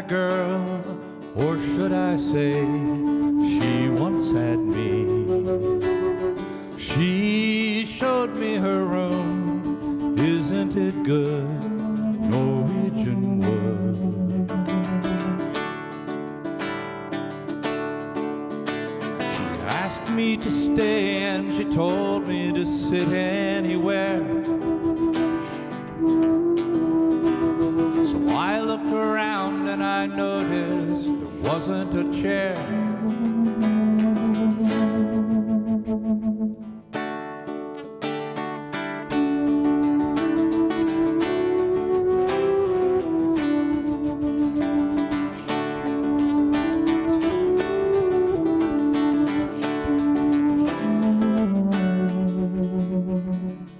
a girl, or should I say, she once had me. She showed me her room, isn't it good, Norwegian wood. She asked me to stay and she told me to sit anywhere. So I looked around and I noticed there wasn't a chair.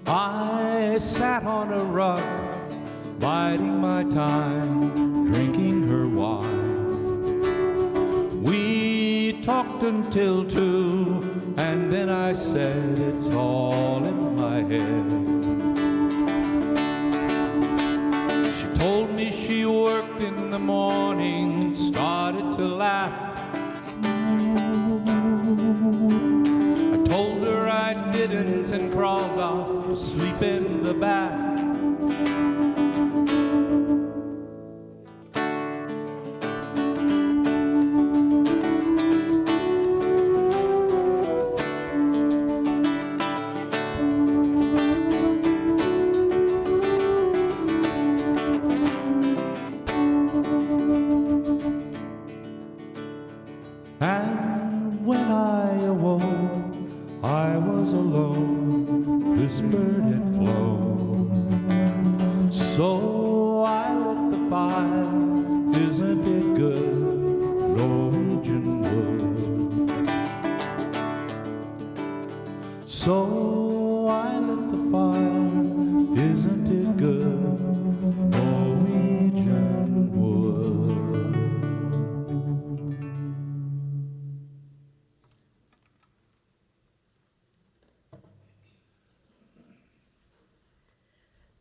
I sat on a rug, biding my time, drinking her wine. We talked until 2, and then I said it's all in my head. She told me she worked in the morning and started to laugh. I told her I didn't and crawled off to sleep in the bath. And when I awoke, I was alone, this bird had flown. So I lit the fire, isn't it good, Norwegian wood. So I lit the fire, isn't it good, Norwegian wood.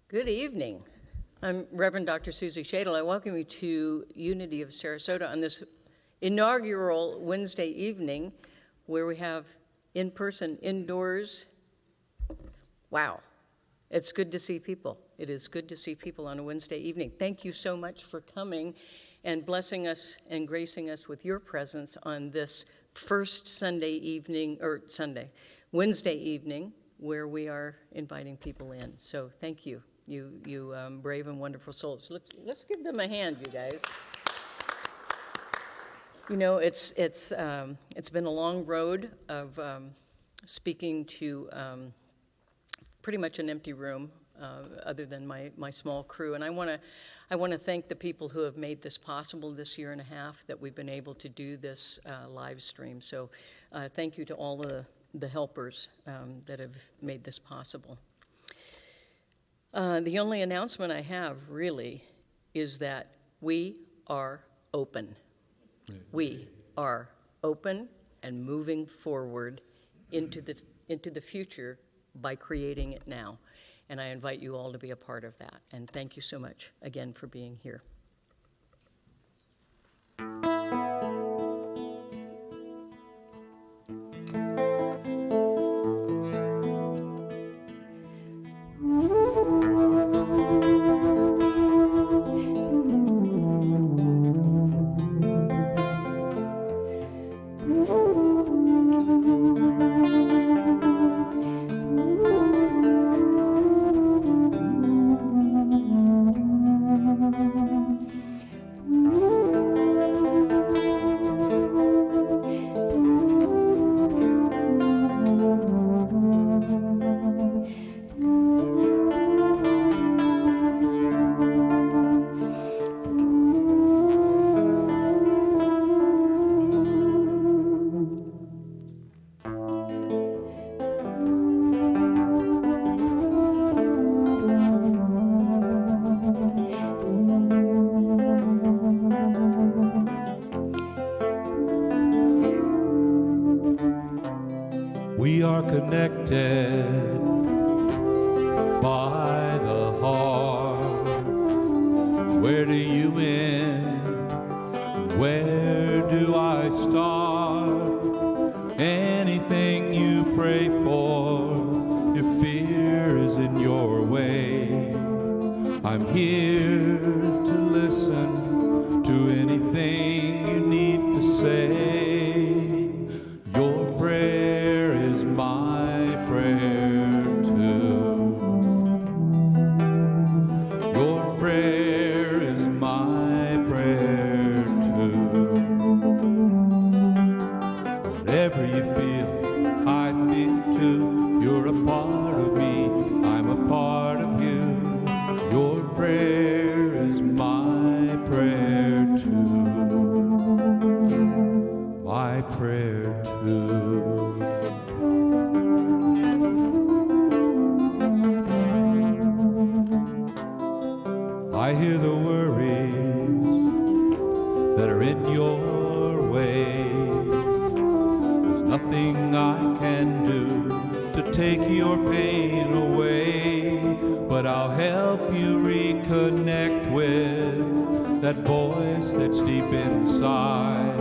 Good evening. I'm Reverend Dr. Susie Shadle. I welcome you to Unity of Sarasota on this inaugural Wednesday evening where we have in-person, indoors. Wow, it's good to see people. It is good to see people on a Wednesday evening. Thank you so much for coming and blessing us and gracing us with your presence on this first Wednesday evening where we are inviting people in. So thank you. You brave and wonderful souls. Let's give them a hand, you guys. You know, it's been a long road of speaking to pretty much an empty room other than my small crew. And I want to thank the people who have made this possible this year and a half that we've been able to do this live stream. So thank you to all of the helpers that have made this possible. The only announcement I have really is that we are open. We are open and moving forward into the future by creating it now. And I invite you all to be a part of that. And thank you so much again for being here. We are connected by the heart. Where do you end? Where do I start? Anything you pray for, if fear is in your way, I'm here to listen to anything you need to say. Your prayer is my prayer too. Your prayer is my prayer too. Whatever you feel, I feel too. You're a part of me, I'm a part of you. Your prayer is my prayer too. My prayer too. I hear the worries that are in your way. There's nothing I can do to take your pain away, but I'll help you reconnect with that voice that's deep inside.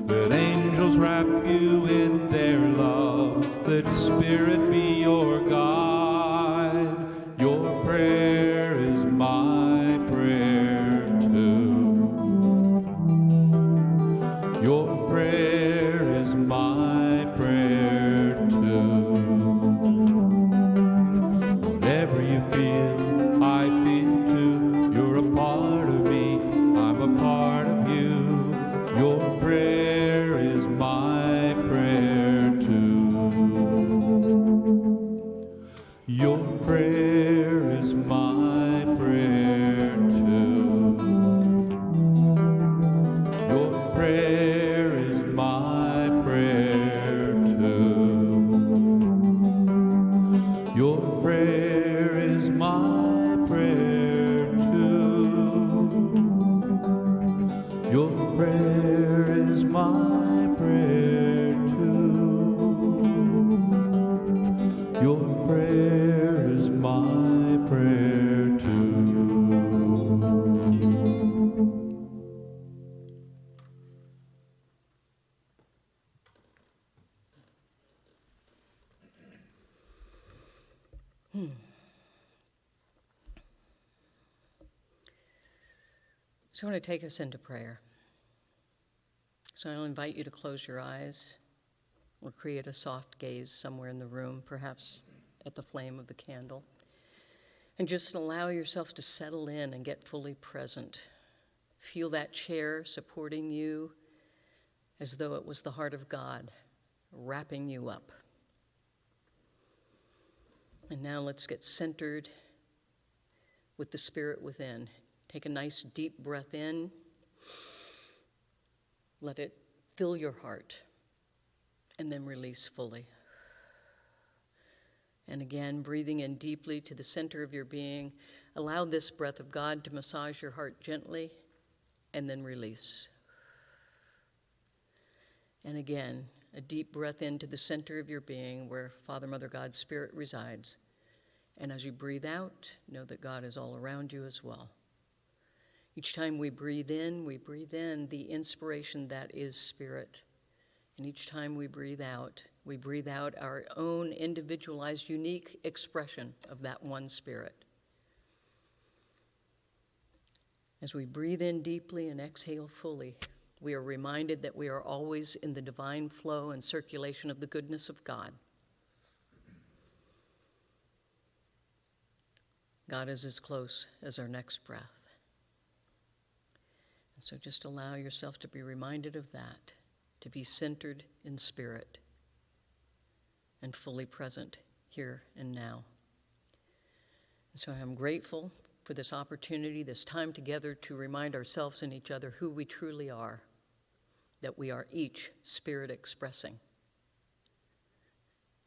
Let angels wrap you in their love. Let Spirit be your guide. Your prayer is my prayer too. Your prayer is my prayer too. Whatever you feel, I feel too. You're a part of me, I'm a part of you. Your prayer is my prayer too. Your prayer is my prayer too. Your prayer is my prayer too. Your prayer is my prayer too. Your prayer is my prayer too. Your prayer is my prayer too. So I want to take us into prayer. So I'll invite you to close your eyes or create a soft gaze somewhere in the room, perhaps at the flame of the candle. And just allow yourself to settle in and get fully present. Feel that chair supporting you as though it was the heart of God wrapping you up. And now let's get centered with the Spirit within. Take a nice deep breath in. Let it fill your heart, and then release fully. And again, breathing in deeply to the center of your being. Allow this breath of God to massage your heart gently, and then release. And again, a deep breath into the center of your being where Father, Mother, God, Spirit resides. And as you breathe out, know that God is all around you as well. Each time we breathe in the inspiration that is Spirit. And each time we breathe out our own individualized, unique expression of that one Spirit. As we breathe in deeply and exhale fully, we are reminded that we are always in the divine flow and circulation of the goodness of God. God is as close as our next breath. And so just allow yourself to be reminded of that, to be centered in Spirit and fully present here and now. And so I'm grateful for this opportunity, this time together to remind ourselves and each other who we truly are, that we are each Spirit expressing.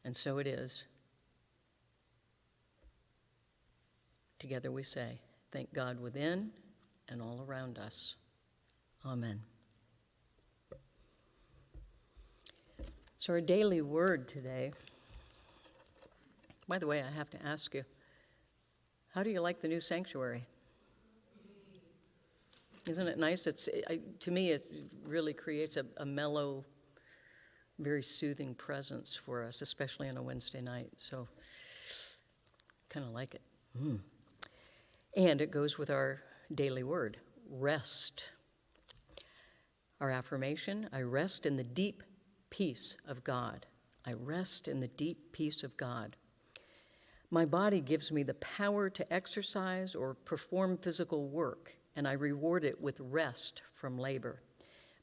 And so it is. Together we say, thank God within and all around us. Amen. So our daily word today, by the way, I have to ask you, how do you like the new sanctuary? Isn't it nice? To me, it really creates a mellow, very soothing presence for us, especially on a Wednesday night. So, kind of like it. And it goes with our daily word, rest. Our affirmation, I rest in the deep peace of God. I rest in the deep peace of God. My body gives me the power to exercise or perform physical work, and I reward it with rest from labor.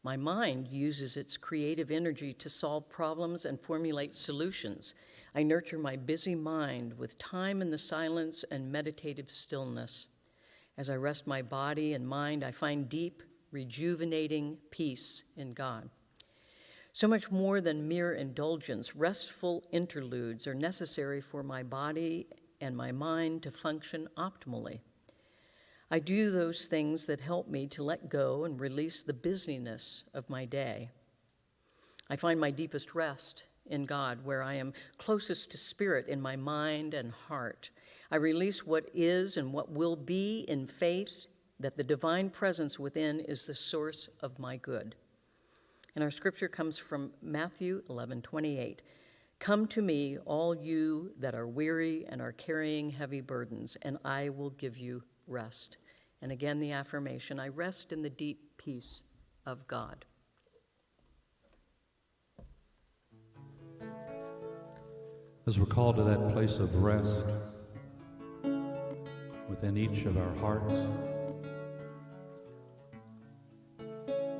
My mind uses its creative energy to solve problems and formulate solutions. I nurture my busy mind with time in the silence and meditative stillness. As I rest my body and mind, I find deep, rejuvenating peace in God. So much more than mere indulgence, restful interludes are necessary for my body and my mind to function optimally. I do those things that help me to let go and release the busyness of my day. I find my deepest rest in God, where I am closest to Spirit in my mind and heart. I release what is and what will be in faith that the divine presence within is the source of my good. And our scripture comes from Matthew 11:28. Come to me, all you that are weary and are carrying heavy burdens, and I will give you rest. And again, the affirmation, I rest in the deep peace of God. As we're called to that place of rest within each of our hearts,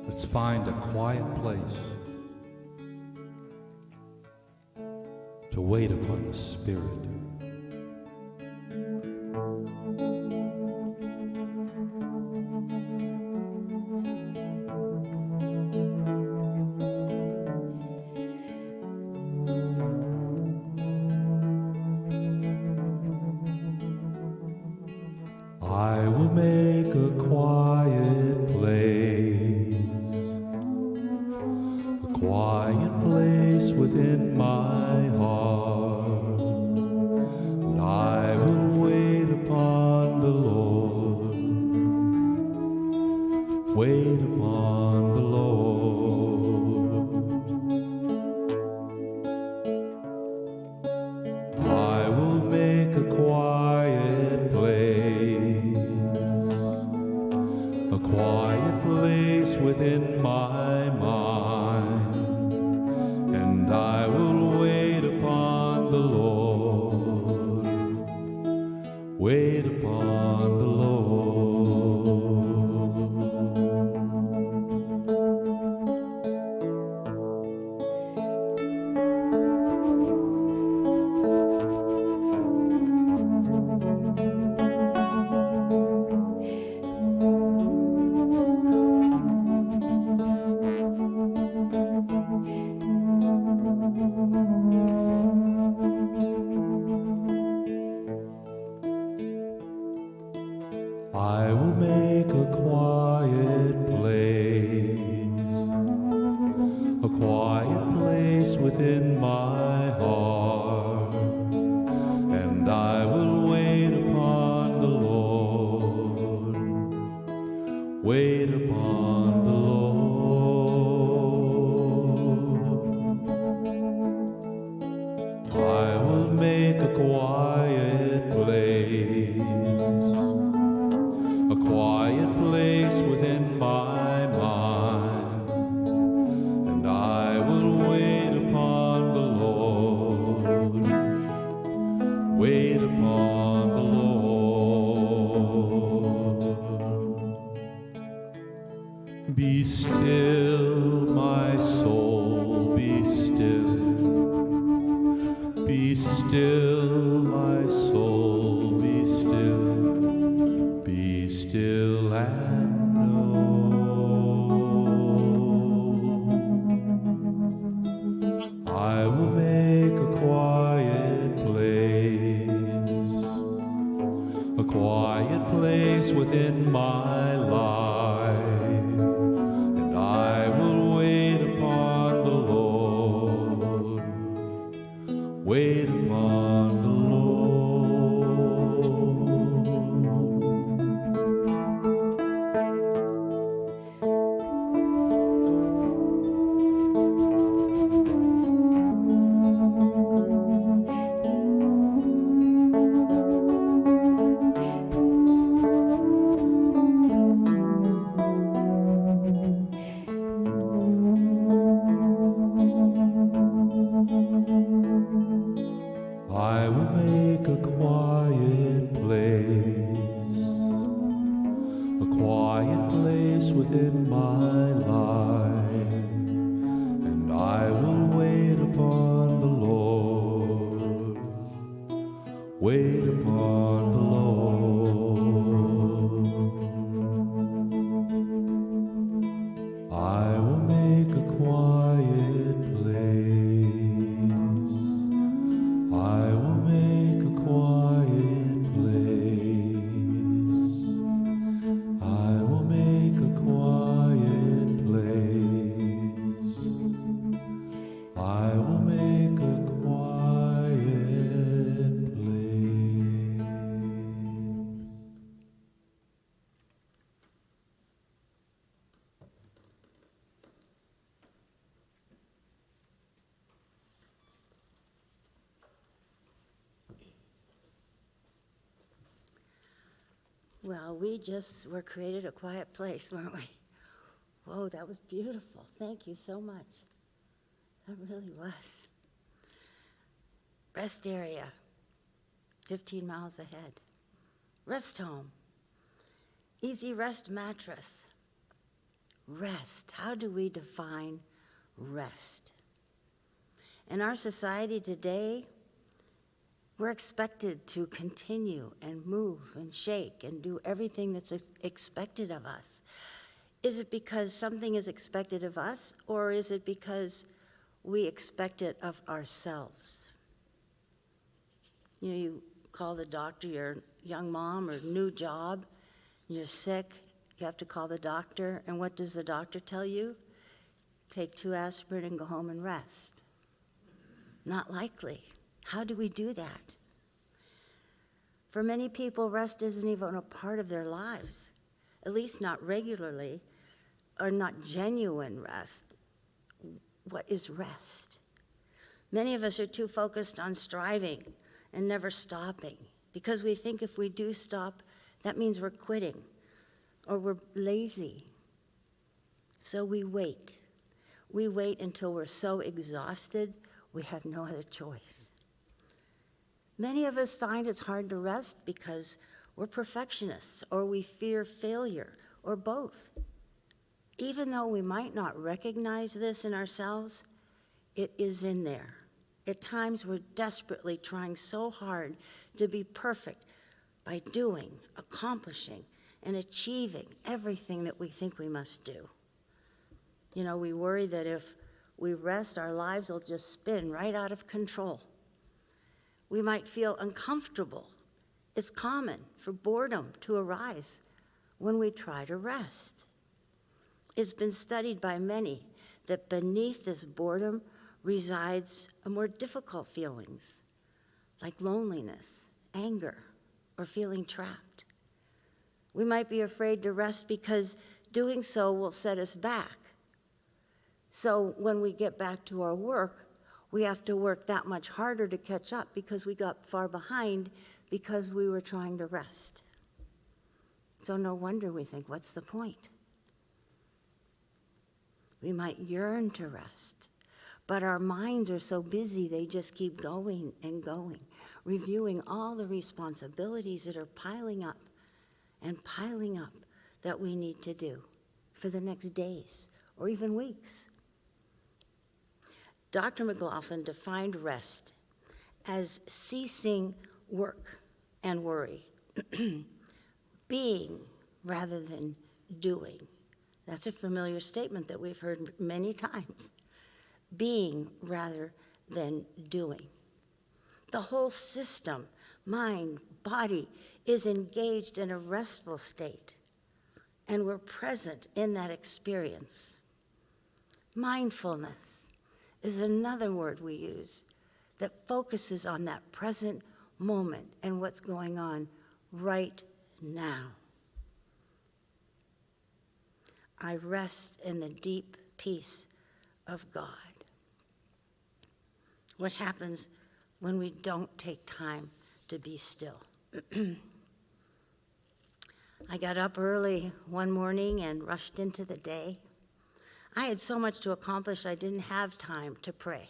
let's find a quiet place to wait upon the Spirit. I will make a quiet place within my heart, and I will wait upon the Lord, wait upon the Lord. I will make a quiet place within my mind, and I will wait upon a quiet place within my heart, and I will wait upon the Lord, wait upon the Lord. I will make a quiet place, a quiet place within my mind, and I will wait upon the Lord, wait upon the Lord. Be still, my soul, be still. Be still, my soul, be still. Be still and know. I will make a quiet place within my life, and I will wait upon the Lord, wait upon the Lord. I will make a quiet place within my life, and I will wait upon the Lord, wait upon the Lord. I will make a quiet place, I will make a quiet place, I will make a quiet place, I will make a quiet place. Well, we just were created a quiet place, weren't we? Whoa, that was beautiful. Thank you so much. That really was. Rest area, 15 miles ahead. Rest home, easy rest mattress. Rest, how do we define rest? In our society today, we're expected to continue and move and shake and do everything that's expected of us. Is it because something is expected of us, or is it because we expect it of ourselves? You know, you call the doctor, you're a young mom or new job, you're sick, you have to call the doctor, and what does the doctor tell you? Take 2 aspirin and go home and rest. Not likely. How do we do that? For many people, rest isn't even a part of their lives, at least not regularly, or not genuine rest. What is rest? Many of us are too focused on striving and never stopping, because we think if we do stop, that means we're quitting or we're lazy. So we wait. We wait until we're so exhausted, we have no other choice. Many of us find it's hard to rest because we're perfectionists, or we fear failure, or both. Even though we might not recognize this in ourselves, it is in there. At times, we're desperately trying so hard to be perfect by doing, accomplishing, and achieving everything that we think we must do. You know, we worry that if we rest, our lives will just spin right out of control. We might feel uncomfortable. It's common for boredom to arise when we try to rest. It's been studied by many that beneath this boredom resides a more difficult feelings, like loneliness, anger, or feeling trapped. We might be afraid to rest because doing so will set us back. So when we get back to our work, we have to work that much harder to catch up because we got far behind because we were trying to rest. So no wonder we think, what's the point? We might yearn to rest, but our minds are so busy they just keep going and going, reviewing all the responsibilities that are piling up and piling up that we need to do for the next days or even weeks. Dr. McLaughlin defined rest as ceasing work and worry, being rather than doing. That's a familiar statement that we've heard many times. Being rather than doing. The whole system, mind, body, is engaged in a restful state, and we're present in that experience. Mindfulness is another word we use that focuses on that present moment and what's going on right now. I rest in the deep peace of God. What happens when we don't take time to be still? I got up early one morning and rushed into the day. I had so much to accomplish, I didn't have time to pray.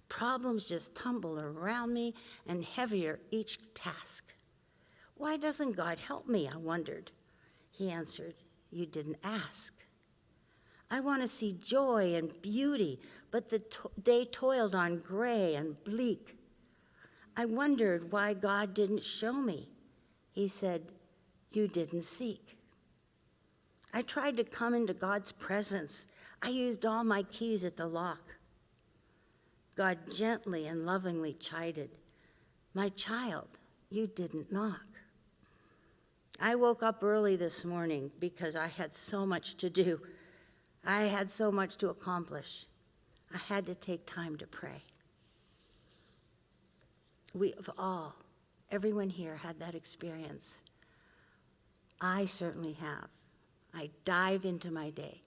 Problems just tumbled around me and heavier each task. Why doesn't God help me? I wondered. He answered, you didn't ask. I want to see joy and beauty, but the day toiled on gray and bleak. I wondered why God didn't show me. He said, you didn't seek. I tried to come into God's presence. I used all my keys at the lock. God gently and lovingly chided, my child, you didn't knock. I woke up early this morning because I had so much to do. I had so much to accomplish. I had to take time to pray. We have all, everyone here had that experience. I certainly have. I dive into my day,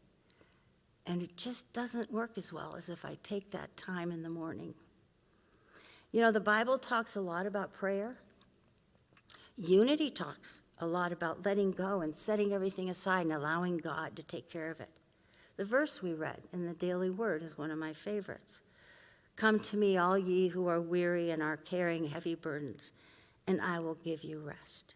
and it just doesn't work as well as if I take that time in the morning. You know, the Bible talks a lot about prayer. Unity talks a lot about letting go and setting everything aside and allowing God to take care of it. The verse we read in the Daily Word is one of my favorites. Come to me, all ye who are weary and are carrying heavy burdens, and I will give you rest.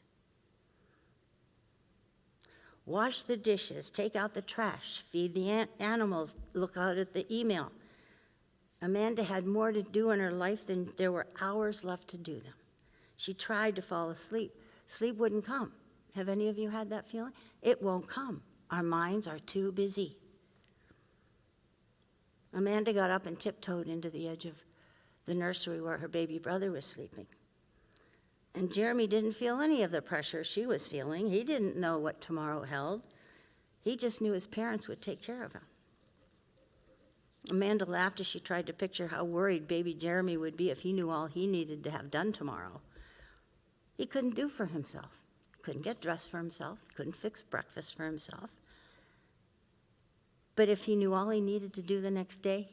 Wash the dishes, take out the trash, feed the animals, look out at the email. Amanda had more to do in her life than there were hours left to do them. She tried to fall asleep. Sleep wouldn't come. Have any of you had that feeling? It won't come. Our minds are too busy. Amanda got up and tiptoed into the edge of the nursery where her baby brother was sleeping. And Jeremy didn't feel any of the pressure she was feeling. He didn't know what tomorrow held. He just knew his parents would take care of him. Amanda laughed as she tried to picture how worried baby Jeremy would be if he knew all he needed to have done tomorrow. He couldn't do for himself. Couldn't get dressed for himself. Couldn't fix breakfast for himself. But if he knew all he needed to do the next day,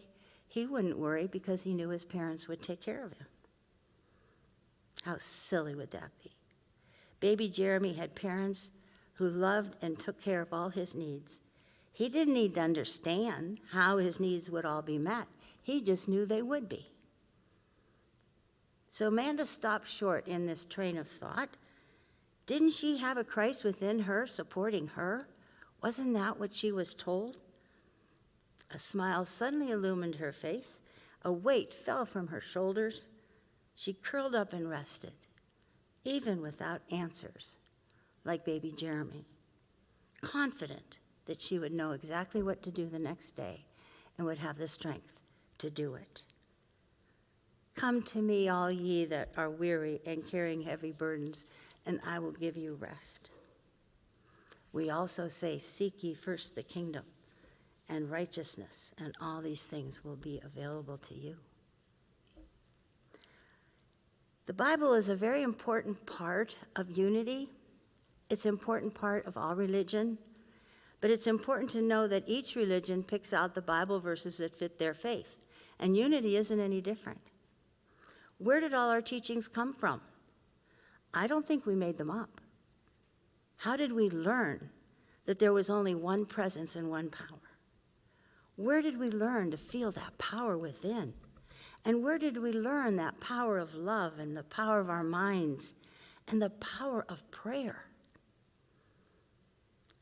he wouldn't worry because he knew his parents would take care of him. How silly would that be? Baby Jeremy had parents who loved and took care of all his needs. He didn't need to understand how his needs would all be met. He just knew they would be. So Amanda stopped short in this train of thought. Didn't she have a Christ within her supporting her? Wasn't that what she was told? A smile suddenly illumined her face. A weight fell from her shoulders. She curled up and rested, even without answers, like baby Jeremy, confident that she would know exactly what to do the next day and would have the strength to do it. Come to me, all ye that are weary and carrying heavy burdens, and I will give you rest. We also say, seek ye first the kingdom and righteousness, and all these things will be available to you. The Bible is a very important part of unity. It's an important part of all religion, but it's important to know that each religion picks out the Bible verses that fit their faith, and unity isn't any different. Where did all our teachings come from? I don't think we made them up. How did we learn that there was only one presence and one power? Where did we learn to feel that power within? And where did we learn that power of love and the power of our minds and the power of prayer?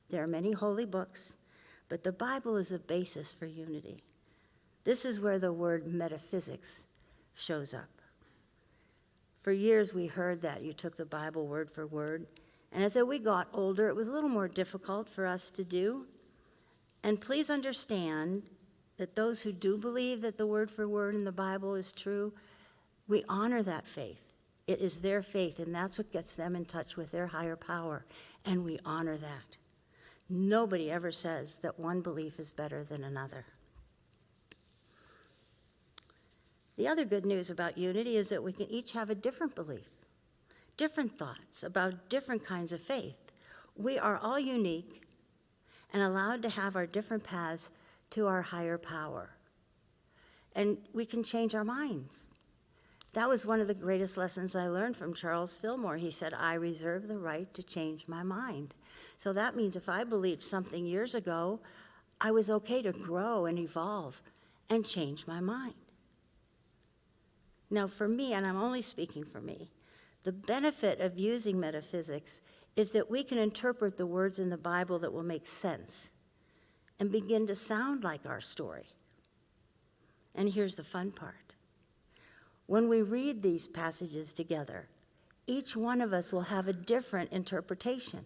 There are many holy books, but the Bible is a basis for unity. This is where the word metaphysics shows up. For years we heard that you took the Bible word for word, and as we got older, it was a little more difficult for us to do. And please understand that those who do believe that the word for word in the Bible is true, we honor that faith. It is their faith, and that's what gets them in touch with their higher power, and we honor that. Nobody ever says that one belief is better than another. The other good news about unity is that we can each have a different belief, different thoughts about different kinds of faith. We are all unique and allowed to have our different paths to our higher power. And we can change our minds. That was one of the greatest lessons I learned from Charles Fillmore. He said, I reserve the right to change my mind. So that means if I believed something years ago, I was okay to grow and evolve and change my mind. Now for me, and I'm only speaking for me, the benefit of using metaphysics is that we can interpret the words in the Bible that will make sense and begin to sound like our story. And here's the fun part. When we read these passages together, each one of us will have a different interpretation.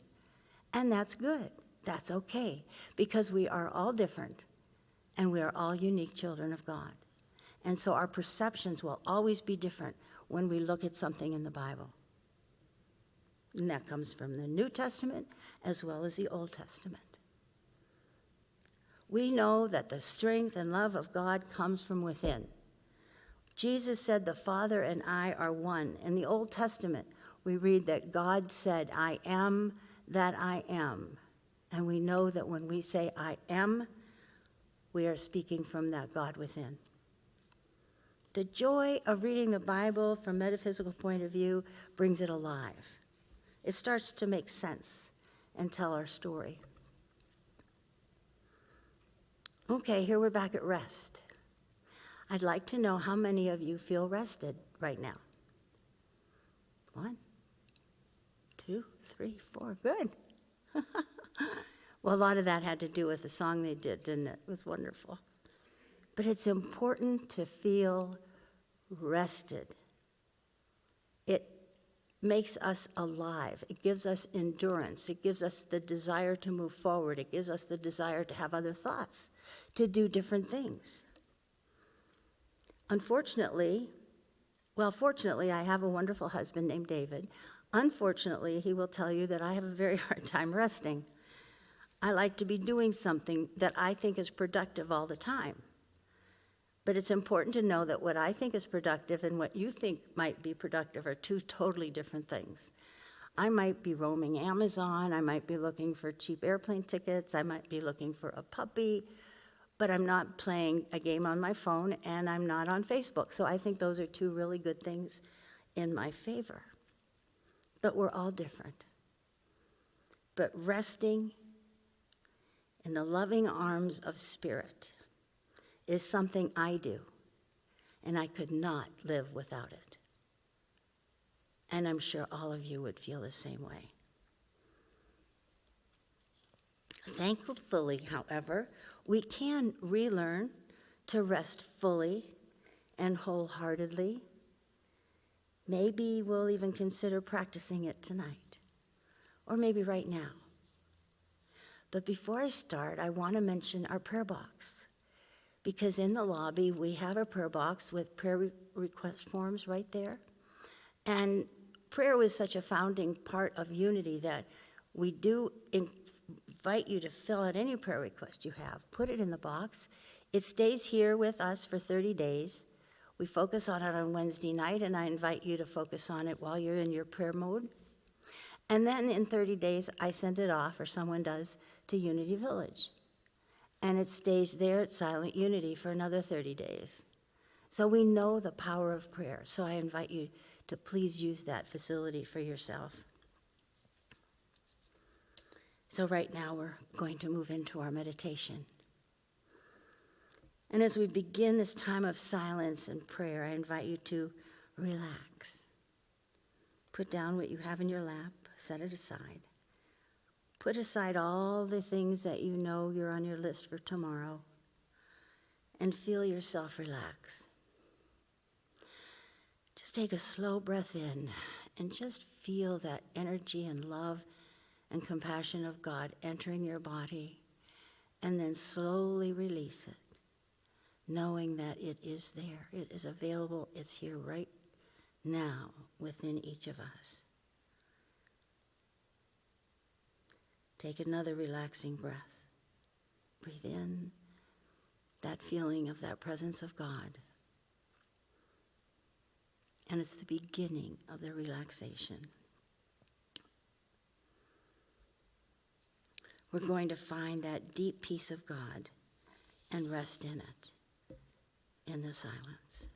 And that's good. That's okay, because we are all different, and we are all unique children of God. And so our perceptions will always be different when we look at something in the Bible. And that comes from the New Testament as well as the Old Testament. We know that the strength and love of God comes from within. Jesus said the Father and I are one. In the Old Testament, we read that God said, I am that I am. And we know that when we say I am, we are speaking from that God within. The joy of reading the Bible from a metaphysical point of view brings it alive. It starts to make sense and tell our story. Okay, here we're back at rest. I'd like to know how many of you feel rested right now. 1, 2, 3, 4, good. Well, a lot of that had to do with the song they did, didn't it? It was wonderful. But it's important to feel rested. It makes us alive. It gives us endurance. It gives us the desire to move forward. It gives us the desire to have other thoughts, to do different things. Fortunately, I have a wonderful husband named David. Unfortunately, he will tell you that I have a very hard time resting. I like to be doing something that I think is productive all the time. But it's important to know that what I think is productive and what you think might be productive are two totally different things. I might be roaming Amazon, I might be looking for cheap airplane tickets, I might be looking for a puppy, but I'm not playing a game on my phone and I'm not on Facebook. So I think those are two really good things in my favor. But we're all different. But resting in the loving arms of Spirit is something I do, and I could not live without it. And I'm sure all of you would feel the same way. Thankfully, however, we can relearn to rest fully and wholeheartedly. Maybe we'll even consider practicing it tonight, or maybe right now. But before I start, I want to mention our prayer box. Because in the lobby, we have a prayer box with prayer request forms right there. And prayer was such a founding part of unity that we do invite you to fill out any prayer request you have. Put it in the box. It stays here with us for 30 days. We focus on it on Wednesday night, and I invite you to focus on it while you're in your prayer mode. And then in 30 days, I send it off, or someone does, to Unity Village. And it stays there at Silent Unity for another 30 days. So we know the power of prayer. So I invite you to please use that facility for yourself. So right now we're going to move into our meditation. And as we begin this time of silence and prayer, I invite you to relax. Put down what you have in your lap, set it aside. Put aside all the things that you know you're on your list for tomorrow, and feel yourself relax. Just take a slow breath in and just feel that energy and love and compassion of God entering your body, and then slowly release it, knowing that it is there, it is available, it's here right now within each of us. Take another relaxing breath. Breathe in that feeling of that presence of God. And it's the beginning of the relaxation. We're going to find that deep peace of God and rest in it, in the silence.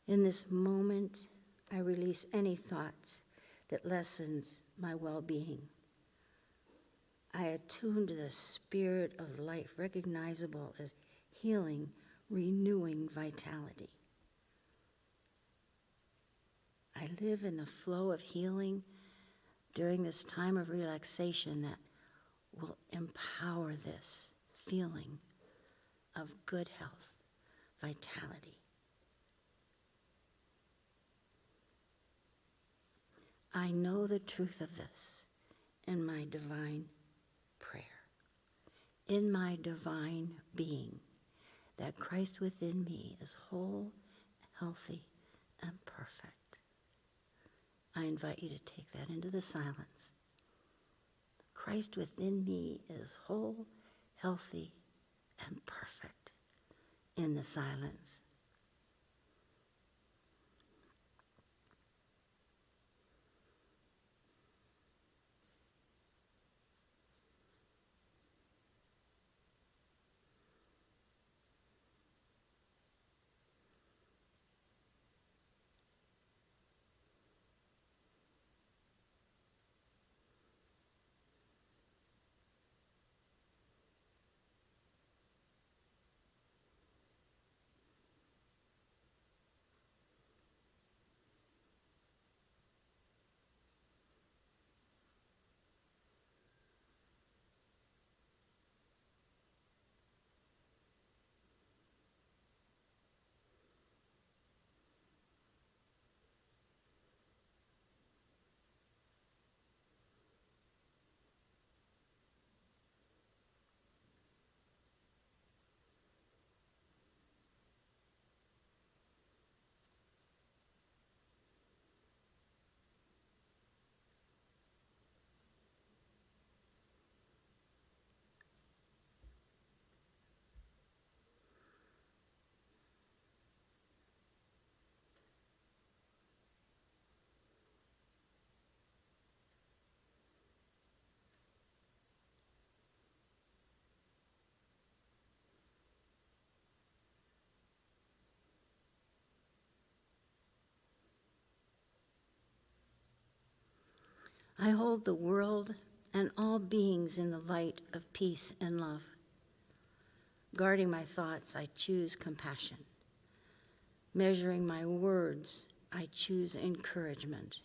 In this moment, I release any thoughts that lessens my well-being. I attune to the spirit of life, recognizable as healing, renewing vitality. I live in the flow of healing during this time of relaxation that will empower this feeling of good health, vitality. I know the truth of this in my divine prayer, in my divine being, that Christ within me is whole, healthy, and perfect. I invite you to take that into the silence. Christ within me is whole, healthy, and perfect in the silence. I hold the world and all beings in the light of peace and love. Guarding my thoughts, I choose compassion. Measuring my words, I choose encouragement.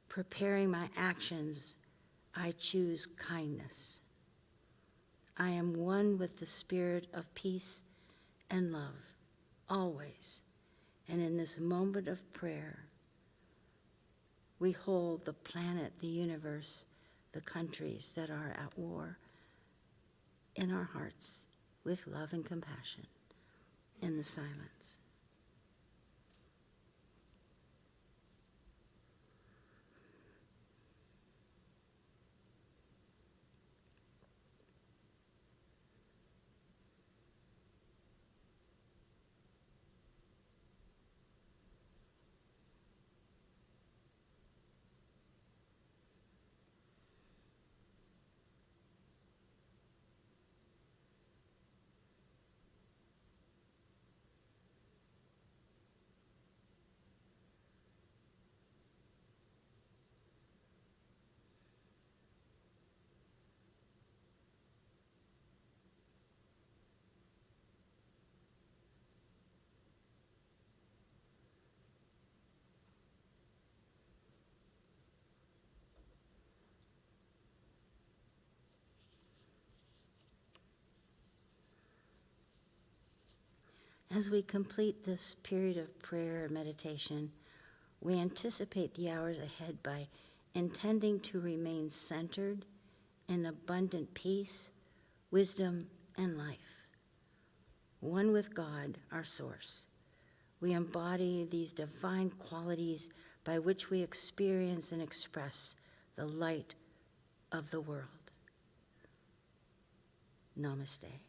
Preparing my actions, I choose kindness. I am one with the spirit of peace and love, always. And in this moment of prayer, we hold the planet, the universe, the countries that are at war in our hearts with love and compassion in the silence. As we complete this period of prayer and meditation, we anticipate the hours ahead by intending to remain centered in abundant peace, wisdom, and life. One with God, our source. We embody these divine qualities by which we experience and express the light of the world. Namaste.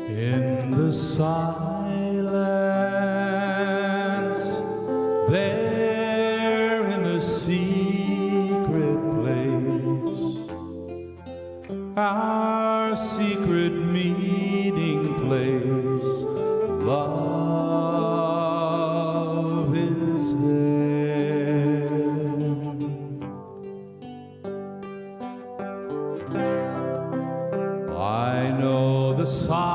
In the silence, there in the secret place, our secret meeting place, love is there. I know the silence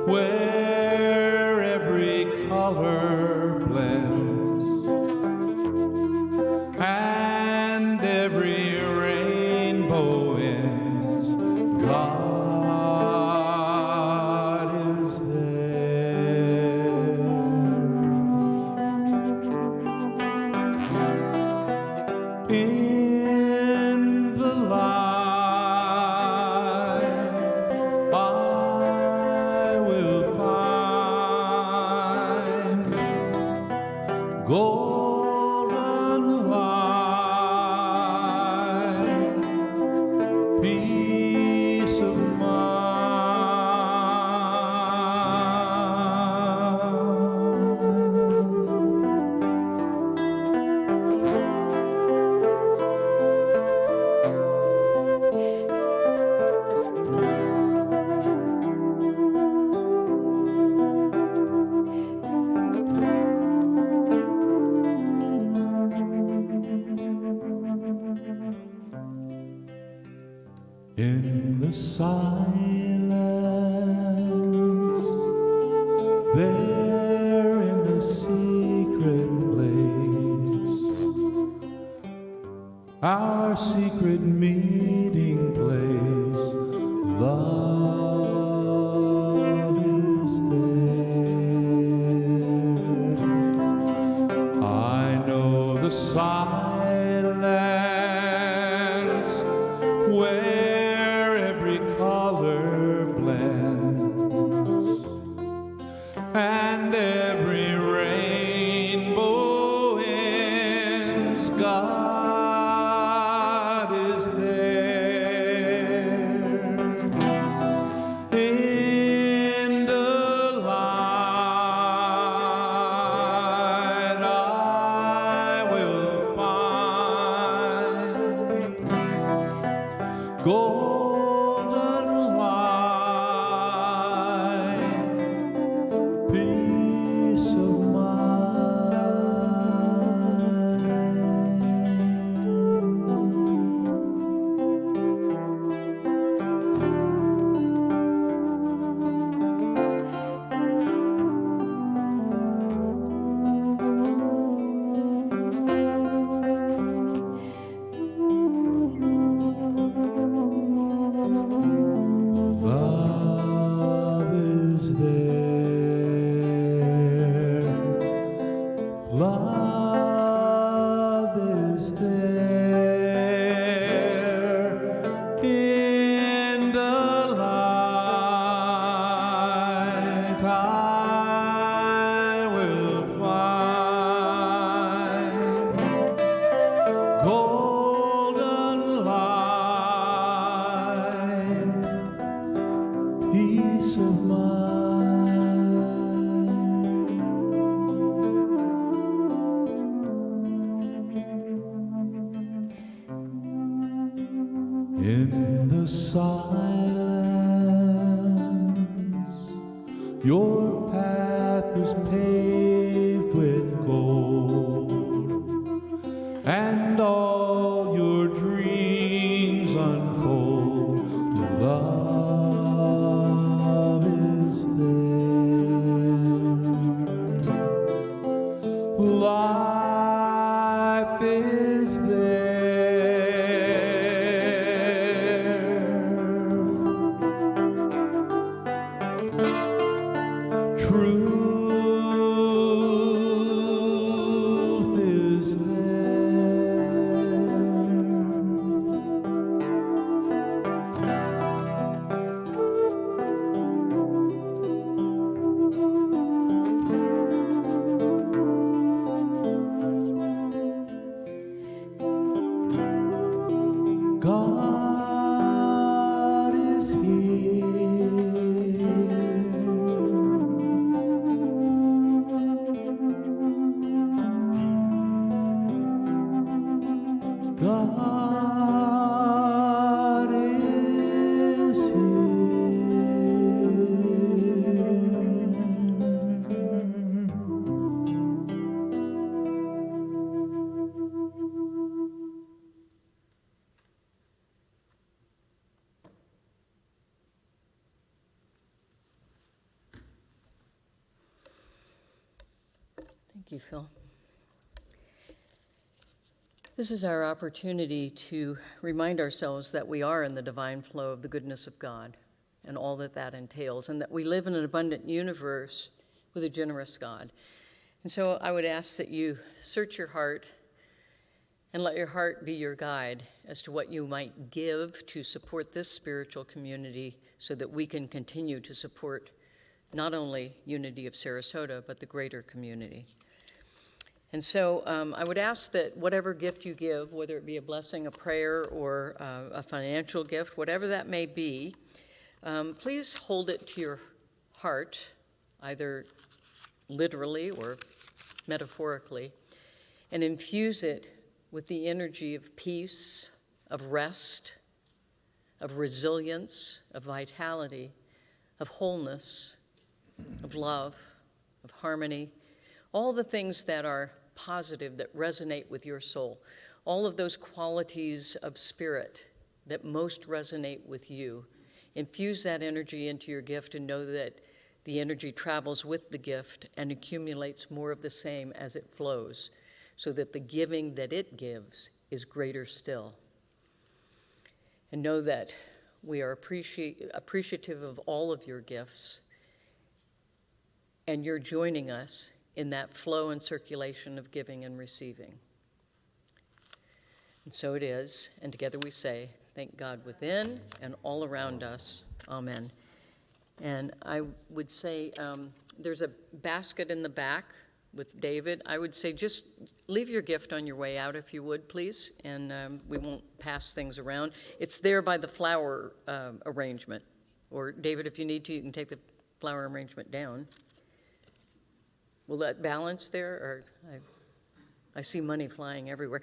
where every color blends and every rainbow ends. God is there. In the light, I will find golden light, peace of in the silence, there in the secret place, our secret meeting place. Love is there. I know the silence where every color blends and every rainbow ends. God is there in the light. I will find golden light, peace of love is there. Love is there in the light. I will find golden light, peace of mind. In the silence, your path is paved with gold, and all your dreams unfold. Love is there. Life is there. Truth is there. God is here. God is Thank you, Phil. This is our opportunity to remind ourselves that we are in the divine flow of the goodness of God and all that that entails, and that we live in an abundant universe with a generous God. And so I would ask that you search your heart and let your heart be your guide as to what you might give to support this spiritual community so that we can continue to support not only Unity of Sarasota, but the greater community. And so I would ask that whatever gift you give, whether it be a blessing, a prayer, or a financial gift, whatever that may be, please hold it to your heart, either literally or metaphorically, and infuse it with the energy of peace, of rest, of resilience, of vitality, of wholeness, of love, of harmony, all the things that are positive, that resonate with your soul, all of those qualities of spirit that most resonate with you. Infuse that energy into your gift and know that the energy travels with the gift and accumulates more of the same as it flows, so that the giving that it gives is greater still. And know that we are appreciative of all of your gifts, and you're joining us in that flow and circulation of giving and receiving. And so it is, and together we say, thank God within and all around us. Amen. And I would say there's a basket in the back with David. I would say just leave your gift on your way out if you would, please, and we won't pass things around. It's there by the flower arrangement. Or David, if you need to, you can take the flower arrangement down. Will that balance there? Or I see money flying everywhere.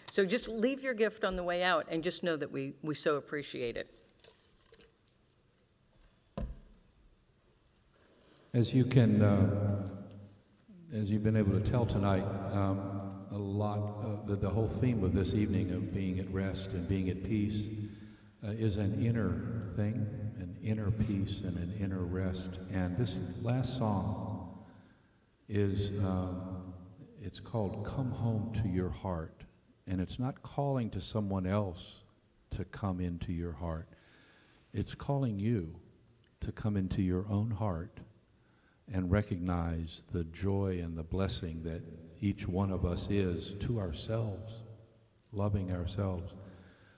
So just leave your gift on the way out and just know that we so appreciate it. As you can, as you've been able to tell tonight, a lot of the whole theme of this evening of being at rest and being at peace is an inner thing, an inner peace and an inner rest. And this last song is, it's called Come Home to Your Heart. And it's not calling to someone else to come into your heart. It's calling you to come into your own heart and recognize the joy and the blessing that each one of us is to ourselves, loving ourselves.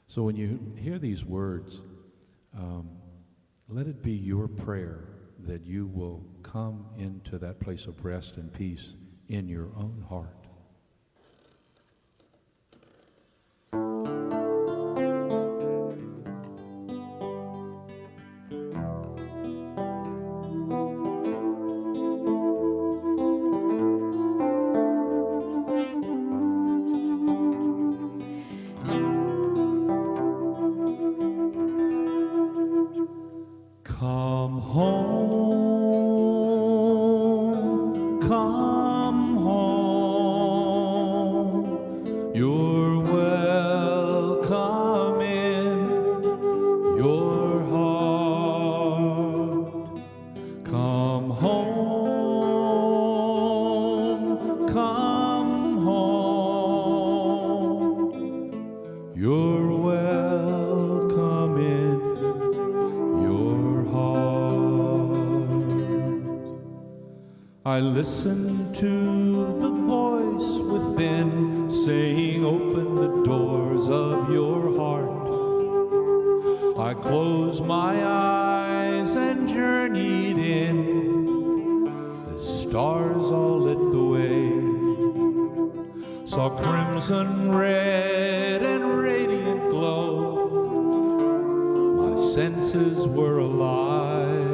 So when you hear these words, let it be your prayer that you will come into that place of rest and peace in your own heart. Come home, come home. You're welcome in your heart. Come home, come home. You're welcome in your heart. I listen to the voice within saying, open the doors of your heart. I closed my eyes and journeyed in. The stars all lit the way. Saw crimson, red, and radiant glow. My senses were alive.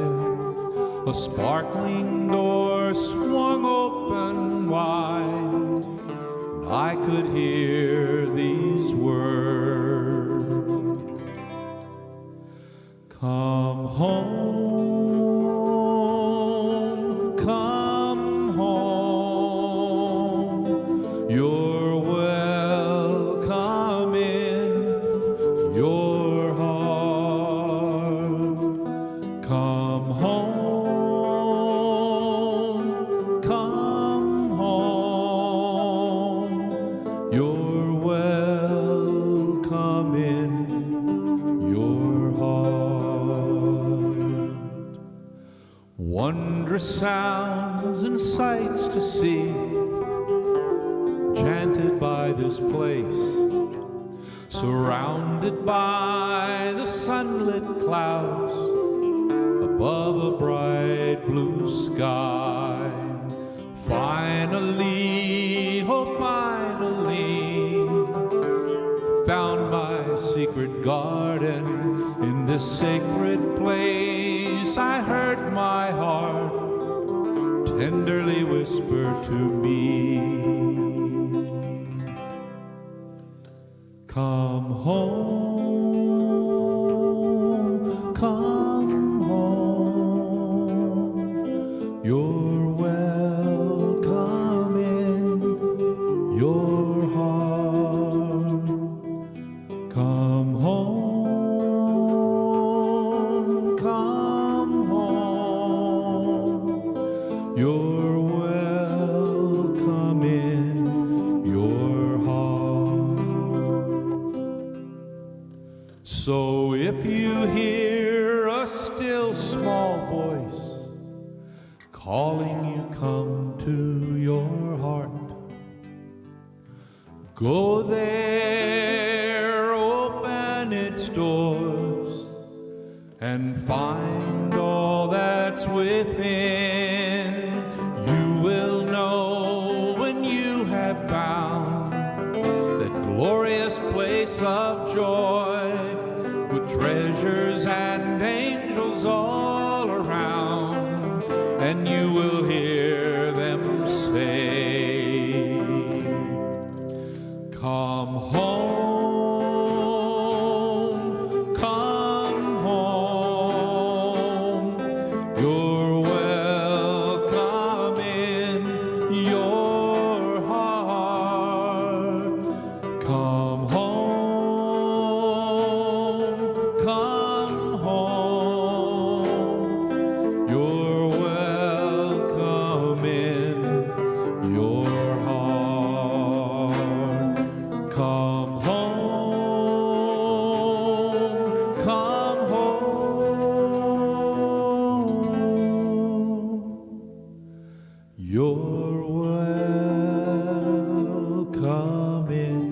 A sparkling door swung open wide. And I could hear these words. Come home, come home. You're welcome in your heart. Come home, come home. You're welcome in your heart. Wondrous sounds and sights to see, enchanted by this place, surrounded by the sunlit clouds, above a bright blue sky. Finally, oh finally, found my secret garden. In this sacred place I heard my heart tenderly whisper to me, come home, come home. You're welcome in your heart. Come home, come home. You're welcome in your heart. So if you hear a still small voice calling you, come to your heart. Go there, open its doors, and find all that's within. You will know when you have found that glorious place of joy, with treasures and angels all around, and you will hear them say, come home, come home, you're welcome in your heart. Come home, come home, you're welcome in your heart. Come home, come home, you're welcome in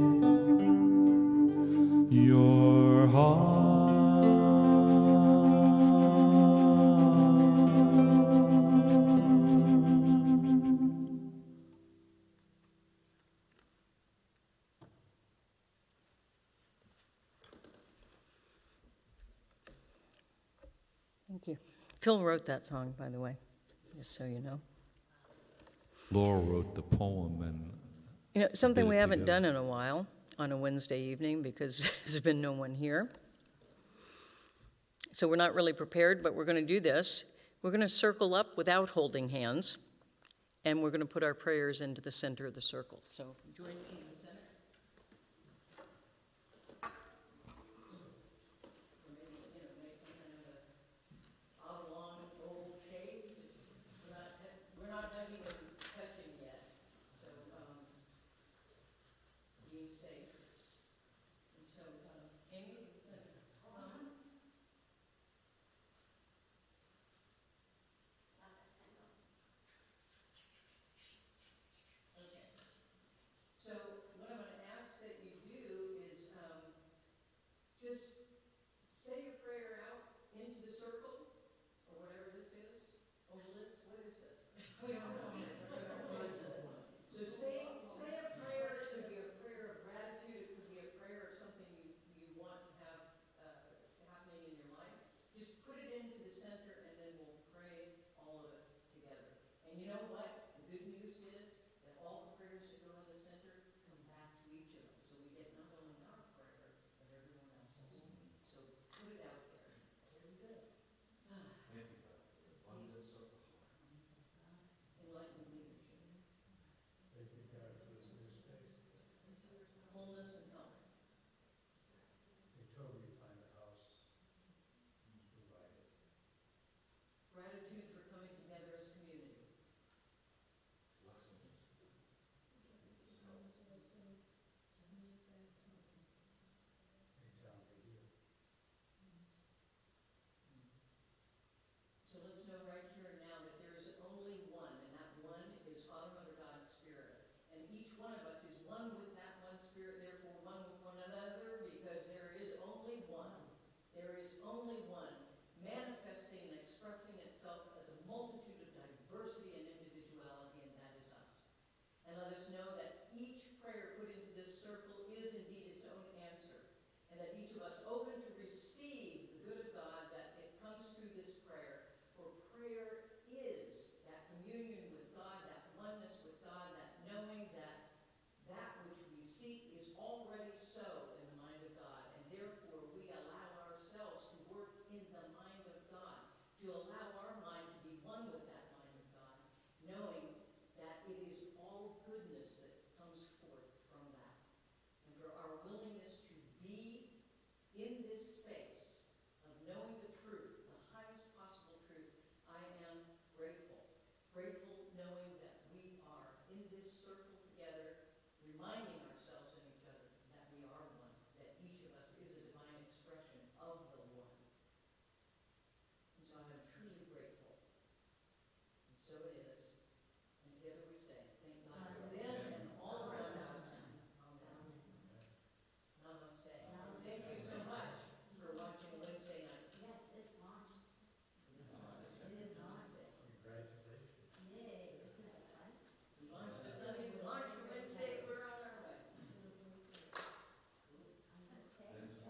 your heart. Thank you. Phil wrote that song, by the way, just so you know. Laura wrote the poem, and You know, something Did we it haven't together. done in a while on a Wednesday evening because there's been no one here. So we're not really prepared, but we're going to do this. We're going to circle up without holding hands, and we're going to put our prayers into the center of the circle. So join me in the center. Or maybe, make some kind of a oblong oval shape. We're not even touching yet. So being safe. And so, Amy, come. Okay. So what I'm going to ask that you do is just say your prayer out into the circle, or whatever this is. Ovalist, what is this? We don't know. So say a prayer. It could be a prayer of gratitude. It could be a prayer of something you want to have happening in your life. Just put it into the center, and then we'll pray all of it together. And you know what? The good news is that all the prayers that go in the center come back to each of us. So we get not only our prayer, but everyone else's. So put it out there. Very good. Oneness of the heart. Enlightened leadership. Thank you, God, for this new space. Wholeness and health. They totally find a house provided. Gratitude for coming together as community. Blessings. Vitality here. So let's know right here and now that there is only one, and that one is Father, Mother, God, Spirit. And each one of us is one with that one Spirit, therefore one with one another, because there is only one. There is only one, manifesting and expressing itself as a multitude of diversity and individuality, and that is us. And let us know that each prayer put into this circle is indeed its own answer, and that each of us open to receive the good of God, that it comes through this prayer. For prayer is that communion with God, that oneness with God, that knowing that that which we seek is already so in the mind of God, and therefore we allow ourselves to work in the mind of God, to allow